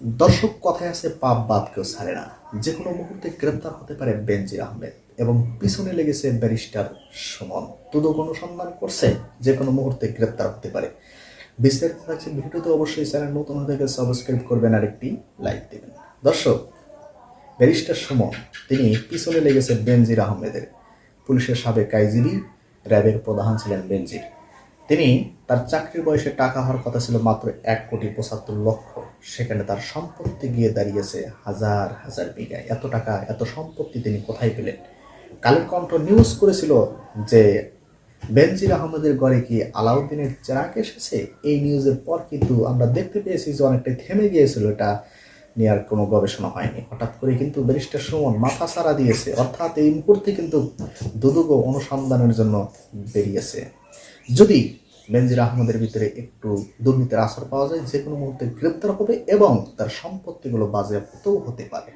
দর্শক, কথায় আছে পাপ বাদ কেউ ছাড়ে না। যে কোনো মুহূর্তে গ্রেপ্তার হতে পারে বেনজির আহমেদ এবং পিছনে লেগেছে ব্যারিস্টার সুমন। দুদক অনুসন্ধান করছে, যে কোনো মুহূর্তে গ্রেপ্তার হতে পারে। বিস্তারিত থাকছে ভিডিওতে। অবশ্যই চ্যানেল নতুন হয়ে গেলে সাবস্ক্রাইব করবেন আর একটি লাইক দেবেন। দর্শক, ব্যারিস্টার সুমন তিনি পিছনে লেগেছে বেনজির আহমেদের। পুলিশের সাবেক আইজিবি, র্যাবের প্রধান ছিলেন বেনজির। তিনি তার চাকরির বয়সে টাকা হওয়ার কথা ছিল মাত্র 1,75,00,000। সেখানে তার সম্পত্তি গিয়ে দাঁড়িয়েছে হাজার হাজার বিঘায়। এত টাকা, এত সম্পত্তি তিনি কোথায় পেলেন? কালের কণ্ঠ নিউজ করেছিল যে বেনজির আহমেদের ঘরে কি আলাউদ্দিনের চেরাগ এসেছে। এই নিউজের পর কিন্তু আমরা দেখতে পেয়েছি যে অনেকটাই থেমে গিয়েছিল, এটা নিয়ে আর কোনো গবেষণা হয়নি। হঠাৎ করে কিন্তু ব্যারিস্টার সুমন মাথা ছাড়া দিয়েছে, অর্থাৎ এই মুহূর্তে কিন্তু দুদক অনুসন্ধানের জন্য বেরিয়েছে। যদি বেনজির আহমেদের ভিতরে একটু দুর্নীতির আসার পাওয়া যায়, যে কোনো মুহূর্তে গ্রেপ্তার হবে এবং তার সম্পত্তিগুলো বাজেয়াপ্তও হতে পারে।